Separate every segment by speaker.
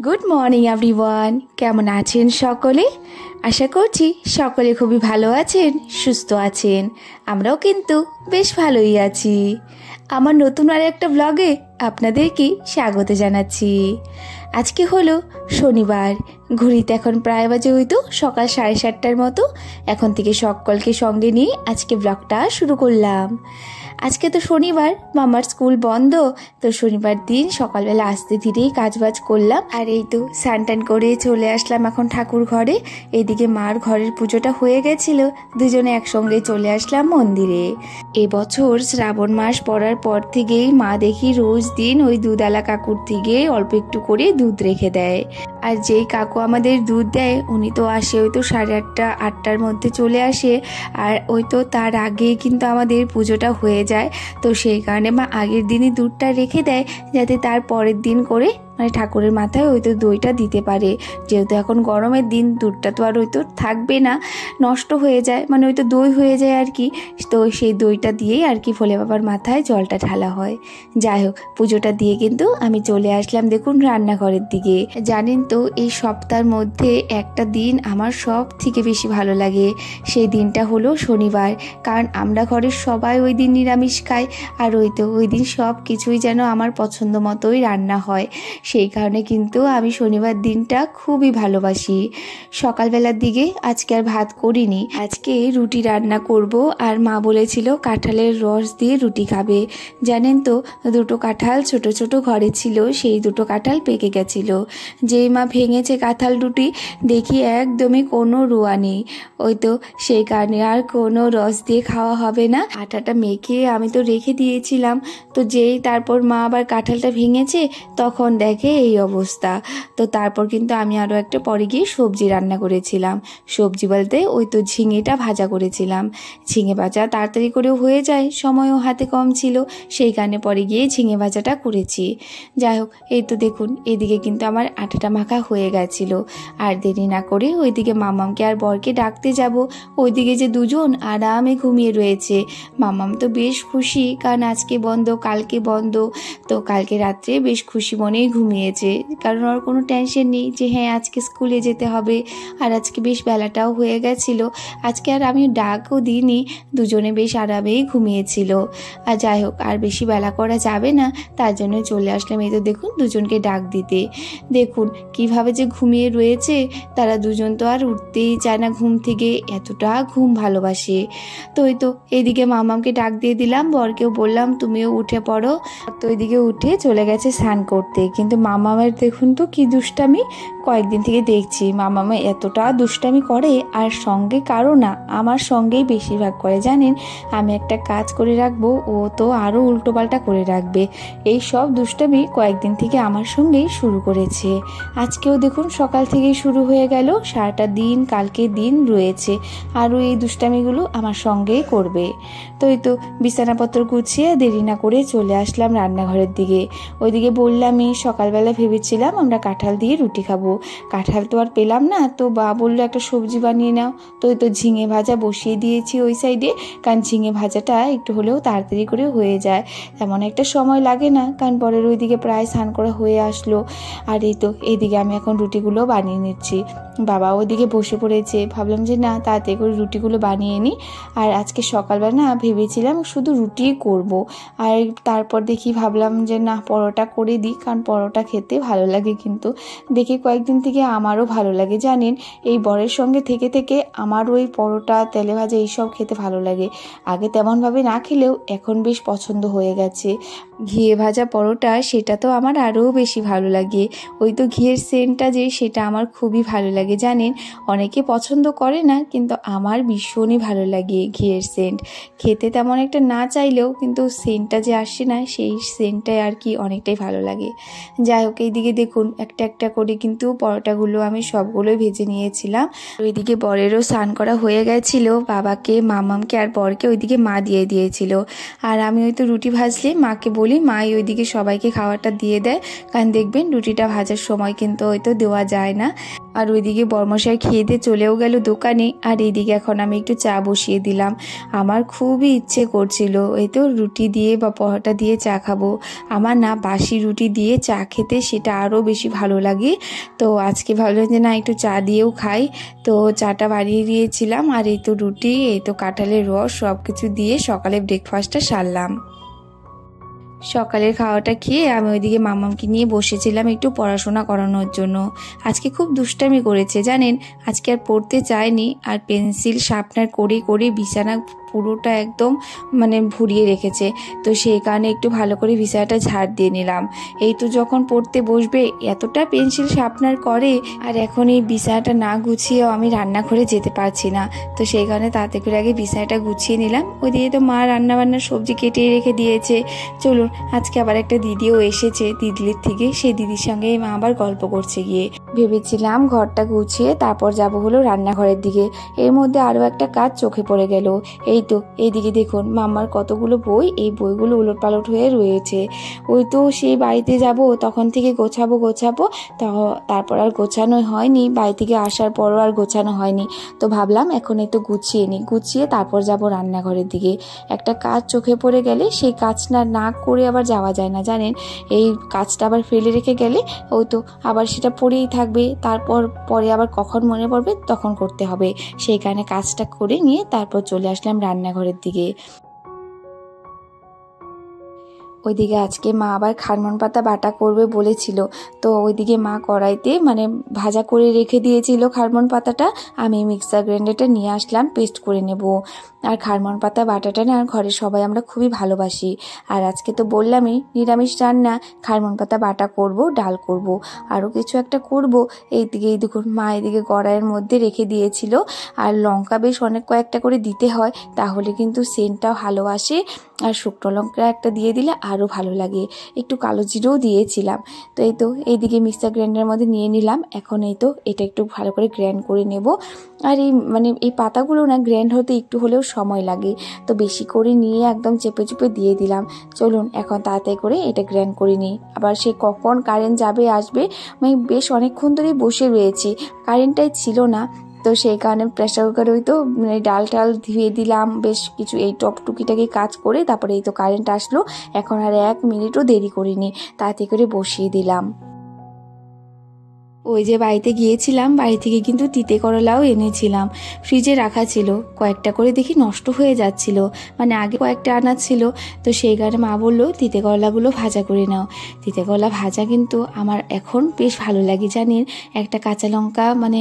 Speaker 1: Good morning everyone, কেমন আছেন সকলে? আশা করছি সকলে খুবই ভালো আছেন, সুস্থ আছেন। আমরাও কিন্তু বেশ ভালোই আছি। আমার নতুন আর একটা ব্লগে আপনাদেরকে স্বাগত জানাচ্ছি। আজকে হলো শনিবার, ঘড়িতে এখন প্রায় বাজে হয়তো সকাল 7:30টার মতো। এখন থেকে সকলকে সঙ্গে নিয়ে আজকে ব্লগটা শুরু করলাম। আজকে তো শনিবার, মামার স্কুল বন্ধ, তো শনিবার দিন সকালবেলা আস্তে ধীরেই কাজবাজ করলাম। আর এই তো স্নান টান করে চলে আসলাম এখন ঠাকুর ঘরে। এইদিকে মার ঘরের পুজোটা হয়ে গেছিল, দুজনে একসঙ্গে চলে আসলাম মন্দিরে। এবছর শ্রাবণ মাস পড়ার পর থেকেই মা দেখি রোজ দিন ওই দুধওয়ালা কাকুর থেকে অল্প একটু করে দুধ রেখে দেয়। আর যেই কাকু আমাদের দুধ দেয় উনি তো আসে ওই তো 8:30 8টার মধ্যে চলে আসে। আর ওই তো তার আগে কিন্তু আমাদের পুজোটা হয়ে যায়, তো সেই কারণে মা আগের দিনই দুধটা রেখে দেয় যাতে তার পরের দিন করে মানে ঠাকুরের মাথায় হয়তো দইটা দিতে পারে। যেহেতু এখন গরমের দিন, দুধটা তো আর হয়তো থাকবে না, নষ্ট হয়ে যায়, মানে হয়তো দই হয়ে যায় আর কি। তো সেই দইটা দিয়েই আর কি ভোলে বাবার মাথায় জলটা ঢালা হয়। যাই হোক, পুজোটা দিয়ে কিন্তু আমি চলে আসলাম দেখুন রান্নাঘরের দিকে। জানেন তো এই সপ্তাহের মধ্যে একটা দিন আমার সব থেকে বেশি ভালো লাগে, সেই দিনটা হলো শনিবার। কারণ আমরা ঘরের সবাই ওই দিন নিরামিষ খাই, আর ওই দিন সব কিছুই যেন আমার পছন্দ মতোই রান্না হয়। সেই কারণে কিন্তু আমি শনিবার দিনটা খুবই ভালোবাসি। সকালবেলার দিকে আজকে আর ভাত করিনি, আজকে রুটি রান্না করব। আর মা বলেছিল কাঁঠালের রস দিয়ে রুটি খাবে। জানেন তো, দুটো কাঁঠাল ছোট ছোট ঘরে ছিল, সেই দুটো কাঁঠাল পেকে গেছিল। যেই মা ভেঙেছে কাঁঠাল দুটি, দেখি একদমই কোনো রোয়া নেই। ওই তো সেই কারণে আর কোনো রস দিয়ে খাওয়া হবে না। আটাটা মেখে আমি তো রেখে দিয়েছিলাম, তো যেই তারপর মা আবার কাঁঠালটা ভেঙেছে তখন দেখে এই অবস্থা। তো তারপর কিন্তু আমি আরও একটা পরে গিয়ে সবজি রান্না করেছিলাম। সবজি বলতে ওই তো ঝিঙেটা ভাজা করেছিলাম। ঝিঙে ভাজা তাড়াতাড়ি করেও হয়ে যায়, সময়ও হাতে কম ছিল, সেই কারণে পরে গিয়ে ঝিঙে ভাজাটা করেছি। যাই হোক, এই তো দেখুন এদিকে কিন্তু আমার আটাটা মাখা হয়ে গেছিল। আর দেরি না করে ওইদিকে মামামকে আর বরকে ডাকতে যাব। ওইদিকে যে দুজন আরামে ঘুমিয়ে রয়েছে। মামাম তো বেশ খুশি, কারণ আজকে বন্ধ, কালকে বন্ধ। তো কালকে রাত্রে বেশ খুশি মনেই ঘুমিয়েছে, কারণ ওর কোনো টেনশন নেই যে হ্যাঁ আজকে স্কুলে যেতে হবে। আর আজকে বেশ বেলাটাও হয়ে গেছিল, আজকে আর আমি ডাকও দিইনি, দুজনে বেশ আরামেই ঘুমিয়েছিল। আর যাই হোক, আর বেশি বেলা করা যাবে না, তার জন্য চলে আসলাম এই তো দেখুন দুজনকে ডাক দিতে। দেখুন কিভাবে যে ঘুমিয়ে রয়েছে, তারা দুজন তো আর উঠতেই চায় না ঘুম থেকে, এতটা ঘুম ভালোবাসে। তো ওই তো এইদিকে মামামকে ডাক দিয়ে দিলাম, বরকেও বললাম তুমিও উঠে পড়ো। তো এইদিকে উঠে চলে গেছে স্নান করতে। কিন্তু মামামের দেখুন তো কি দুষ্টামি, কয়েকদিন থেকে দেখছি মামামা এতটা দুষ্টামি করে, আর সঙ্গে কারো না, আমার সঙ্গেই বেশিরভাগ করে। জানেন, আমি একটা কাজ করে রাখবো, ও তো আরও উল্টোপাল্টা করে রাখবে। এই সব দুষ্টামি কয়েকদিন থেকে আমার সঙ্গেই শুরু করেছে। আজকেও দেখুন সকাল থেকেই শুরু হয়ে গেল, সারাটা দিন কালকে দিন রয়েছে, আরও এই দুষ্টামিগুলো আমার সঙ্গেই করবে। তো এই তো বিছানাপত্র গুছিয়ে দেরি না করে চলে আসলাম রান্নাঘরের দিকে। ওইদিকে বললামই সকালবেলা ভেবেছিলাম আমরা কাঁঠাল দিয়ে রুটি খাবো, কাঁঠাল তো আর পেলাম না, তো বা বললো একটা সবজি বানিয়ে নাও। তো ওই তো ঝিঙে ভাজা বসিয়ে দিয়েছি ওই সাইডে, কারণ ঝিঙে ভাজাটা একটু হলেও তাড়াতাড়ি করে হয়ে যায়, তেমন একটা সময় লাগে না, কারণ পরের ওইদিকে প্রায় স্নান করা হয়ে আসলো। আর এই তো এইদিকে আমি এখন রুটিগুলো বানিয়ে নিচ্ছি। বাবা ওইদিকে বসে পড়েছে, ভাবলাম যে না তাড়াতাড়ি করে রুটিগুলো বানিয়ে নিই। আর আজকে সকালবেলা না ভেবেছিলাম শুধু রুটিই করব, আর তারপর দেখি ভাবলাম যে না পরোটা করে দিই, কারণ পরোটা খেতে ভালো লাগে। কিন্তু দেখি কয়েকদিন থেকে আমারও ভালো লাগে। জানেন, এই বরের সঙ্গে থেকে থেকে আমার ওই পরোটা তেলে ভাজা এইসব খেতে ভালো লাগে। আগে তেমনভাবে না খেলেও এখন বেশ পছন্দ হয়ে গেছে। ঘিয়ে ভাজা পরোটা সেটা তো আমার আরও বেশি ভালো লাগে। ওই তো ঘিয়ের সেন্টটা যে, সেটা আমার খুবই ভালো লাগে। জানেন, অনেকে পছন্দ করে না, কিন্তু আমার ভীষণই ভালো লাগে ঘিয়ের সেন্ট। খেতে তেমন একটা না চাইলেও কিন্তু সেন্টটা যে আসে না, সেই সেন্টটাই আর কি অনেকটাই ভালো লাগে। যাই হোক, এইদিকে দেখুন একটা একটা করে কিন্তু পরোটাগুলো আমি সবগুলোই ভেজে নিয়েছিলাম। ওইদিকে বরেরও স্নান করা হয়ে গেছিল, বাবাকে মামামকে আর বরকে ওইদিকে মা দিয়ে দিয়েছিল। আর আমি ওই তো রুটি ভাজলে মাকে বলি, মাই ওইদিকে সবাইকে খাওয়াটা দিয়ে দেয়, কারণ দেখবেন রুটিটা ভাজার সময় কিন্তু হয়তো দেওয়া যায় না। আর ওইদিকে বর্মশাই খেয়ে দিয়ে চলেও গেল দোকানে। আর এইদিকে এখন আমি একটু চা বসিয়ে দিলাম। আমার খুবই ইচ্ছে করছিল এই তো রুটি দিয়ে বা পরোটা দিয়ে চা খাবো। আমার না বাসি রুটি দিয়ে চা খেতে সেটা আরও বেশি ভালো লাগে। তো আজকে ভাবলাম যে না একটু চা দিয়েও খাই, তো চাটা বানিয়ে দিয়েছিলাম। আর এই তো রুটি, এই তো কাঁঠালের রস সব কিছু দিয়ে সকালে ব্রেকফাস্টটা সারলাম। সকালের খাওয়াটা খেয়ে আমি ওইদিকে মামামকে নিয়ে বসেছিলাম একটু পড়াশোনা করানোর জন্য। আজকে খুব দুষ্টামি করেছে জানেন, আজকে আর পড়তে চায়নি। আর পেন্সিল শার্পনার করে করে বিছানা পুরোটা একদম মানে ভরিয়ে রেখেছে। তো সেই কারণে একটু ভালো করে বিছানাটা ঝাড় দিয়ে নিলাম। এই তো যখন পড়তে বসবে এতটা পেন্সিল শার্পনার করে, আর এখন এই বিছানাটা না গুছিয়েও আমি রান্নাঘরে যেতে পারছি না। তো সেই কারণে তাতে করে আগে বিছানাটা গুছিয়ে নিলাম। ওইদিকে তো মা রান্নাবান্নার সবজি কেটে রেখে দিয়েছে। চলুন, আজকে আবার একটা দিদিও এসেছে দিদির থেকে, সেই দিদির সঙ্গে মা আবার গল্প করছে গিয়ে। ভেবেছিলাম ঘরটা গুছিয়ে তারপর যাব হলো রান্নাঘরের দিকে। এর মধ্যে আরও একটা কাজ চোখে পড়ে গেল। এই তো এইদিকে দেখুন মাম্মার কতগুলো বই, এই বইগুলো উলটপালট হয়ে রয়েছে। ওই তো সেই বাড়িতে যাব তখন থেকে গোছাবো তারপর আর গোছানো হয়নি, বাড়ি থেকে আসার পরও আর গোছানো হয়নি। তো ভাবলাম এখন এই তো গুছিয়ে তারপর যাব রান্নাঘরের দিকে। একটা কাজ চোখে পড়ে গেলে সেই কাজটা না করে আবার যাওয়া যায় না জানেন। এই কাজটা আবার ফেলে রেখে গেলে ওই তো আবার সেটা পড়েই থাকবে, তারপর পরে আবার কখন মনে পড়বে তখন করতে হবে। সেই কারণে কাজটা করে নিয়ে তারপর চলে আসলাম রান্নাঘরের দিকে। ওইদিকে আজকে মা আবার খারমন পাতা বাটা করবে বলেছিল। তো ওইদিকে মা কড়াইতে মানে ভাজা করে রেখে দিয়েছিল খারমন পাতাটা, আমি মিক্সার গ্রাইন্ডারটা নিয়ে আসলাম পেস্ট করে নেব। আর খারমন পাতা বাটাটা না ঘরের সবাই আমরা খুবই ভালোবাসি। আর আজকে তো বললামই নিরামিষ রান্না, খারমন পাতা বাটা করব, ডাল করব, আরও কিছু একটা করব। এইদিকে এই দেখুন মা এদিকে কড়াইয়ের মধ্যে রেখে দিয়েছিল। আর লঙ্কা বেশ অনেক কয়েকটা করে দিতে হয়, তাহলে কিন্তু সেন্টটাও ভালো আসে। আর শুকনো লঙ্কা একটা দিয়ে দিলে আরও ভালো লাগে। একটু কালো জিরেও দিয়েছিলাম। তো এই তো এইদিকে মিক্সার গ্রাইন্ডারের মধ্যে নিয়ে নিলাম। এখন এই তো এটা একটু ভালো করে গ্রাইন্ড করে নেব। আর এই পাতাগুলো না গ্রাইন্ড হতে একটু হলেও সময় লাগে, তো বেশি করে নিয়ে একদম চেপে চেপে দিয়ে দিলাম। চলুন এখন তাড়াতাড়ি করে এটা গ্রাইন্ড করে নিই। আবার সে কখন কারেন্ট যাবে আসবে, আমি বেশ অনেকক্ষণ ধরেই বসে রয়েছি, কারেন্টটাই ছিল না। তো সেই কারণে প্রেসার কুকারে ওই তো ডাল ধুয়ে দিলাম, বেশ কিছু এই টুকিটাকি কাজ করে তারপরে এই তো কারেন্ট আসলো। এখন আর 1 মিনিটও দেরি করিনি, তাড়াতাড়ি করে বসিয়ে দিলাম। ওই যে বাড়িতে গিয়েছিলাম, বাড়ি থেকে কিন্তু তিতে করলাও এনেছিলাম, ফ্রিজে রাখা ছিল। কয়েকটা করে দেখি নষ্ট হয়ে যাচ্ছিল, মানে আগে কয়েকটা আনা ছিল। তো সেই কারণে মা বললো তিতে করলাগুলো ভাজা করে নাও। তিতে করলা ভাজা কিন্তু আমার এখন বেশ ভালো লাগে জানেন। একটা কাঁচা লঙ্কা মানে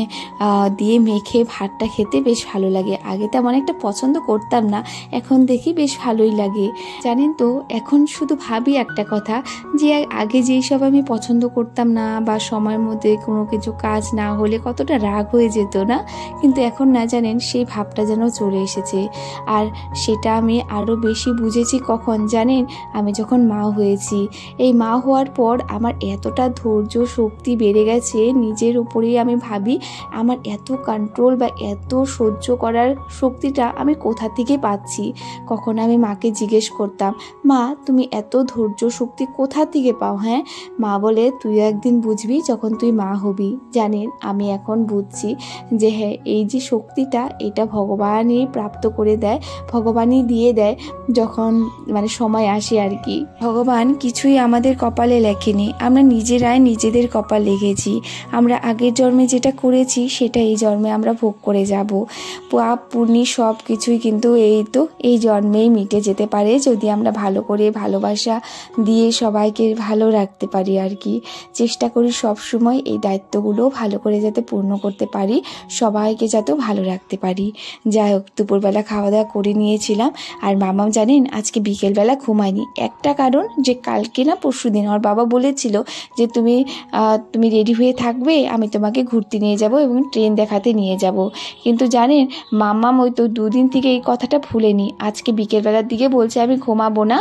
Speaker 1: দিয়ে মেখে ভাতটা খেতে বেশ ভালো লাগে। আগে তেমন একটা পছন্দ করতাম না, এখন দেখি বেশ ভালোই লাগে জানেন। তো এখন শুধু ভাবি একটা কথা, যে আগে যেই সব আমি পছন্দ করতাম না বা সময়ের মধ্যে কোনো কিছু কাজ না হলে কতটা রাগ হয়ে যেত না, কিন্তু এখন না জানেন সেই ভাবটা যেন চলে এসেছে। আর সেটা আমি আরও বেশি বুঝেছি কখন জানেন, আমি যখন মা হয়েছি। এই মা হওয়ার পর আমার এতটা ধৈর্য শক্তি বেড়ে গেছে নিজের উপরেই। আমি ভাবি আমার এত কন্ট্রোল বা এত সহ্য করার শক্তিটা আমি কোথা থেকে পাচ্ছি। কখন আমি মাকে জিজ্ঞেস করতাম, মা তুমি এত ধৈর্য শক্তি কোথা থেকে পাও? হ্যাঁ, মা বলে তুই একদিন বুঝবি যখন তুই মা হবি। জানেন আমি এখন বুঝছি যে হ্যাঁ, এই যে শক্তিটা এটা ভগবানই প্রাপ্ত করে দেয়, ভগবানই দিয়ে দেয় যখন মানে সময় আসে আর কি। ভগবান কিছুই আমাদের কপালে লেখেনি, আমরা নিজেরাই নিজেদের কপাল লিখেছি। আমরা আগের জন্মে যেটা করেছি সেটা এই জন্মে আমরা ভোগ করে যাব। পাপ পুণ্যি সব কিছুই কিন্তু এই তো এই জন্মেই মিটে যেতে পারে, যদি আমরা ভালো করে ভালোবাসা দিয়ে সবাইকে ভালো রাখতে পারি আর কি। চেষ্টা করি সব সময় এই দায়িত্বগুলো ভালো করে যাতে পূর্ণ করতে পারি, সবাইকে যাতে ভালো রাখতে পারি। যাই হোক, দুপুরবেলা খাওয়া দাওয়া করে নিয়েছিলাম। আর মামাম জানেন আজকে বিকেলবেলা ঘুমায়নি, একটা কারণ যে কালকে না পরশুদিন ওর বাবা বলেছিল যে তুমি রেডি হয়ে থাকবে, আমি তোমাকে ঘুরতে নিয়ে যাব এবং ট্রেন দেখাতে নিয়ে যাব। কিন্তু জানেন মামাম ওই তো 2 দিন থেকে এই কথাটা ভুলেনি। আজকে বিকেলবেলার দিকে বলছে আমি ঘুমাবো না,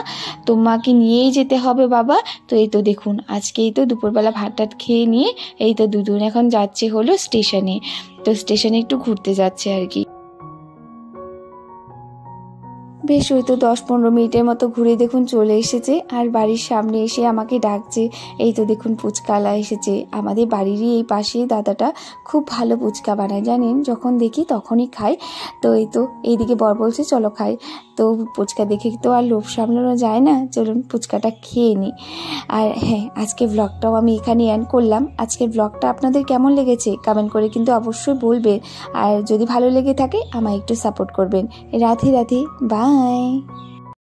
Speaker 1: তোমাকে নিয়েই যেতে হবে বাবা। তো এই তো দেখুন আজকেই তো দুপুরবেলা ভাত টাত খেয়ে নিয়ে এই তো দুজন এখন যাচ্ছে হলো স্টেশনে। তো স্টেশনে একটু ঘুরতে যাচ্ছে আর কি। বেশ ওই তো 10-15 মিনিটের মতো ঘুরে দেখুন চলে এসেছে, আর বাড়ির সামনে এসে আমাকে ডাকছে। এই তো দেখুন ফুচকাওয়ালা এসেছে। আমাদের বাড়িরই এই পাশেই দাদাটা খুব ভালো ফুচকা বানায়, জানেন, যখন দেখি তখনই খাই। তো এই তো এইদিকে বর বলছে চলো খাই। তো ফুচকা দেখে তো আর লোভ সামলানো যায় না, চলুন ফুচকাটা খেয়ে নিই। আর হ্যাঁ, আজকে ব্লগটাও আমি এখানে এন্ড করলাম। আজকের ব্লগটা আপনাদের কেমন লেগেছে কমেন্ট করে কিন্তু অবশ্যই বলবেন। আর যদি ভালো লেগে থাকে আমায় একটু সাপোর্ট করবেন। রাধে রাধে, বাই।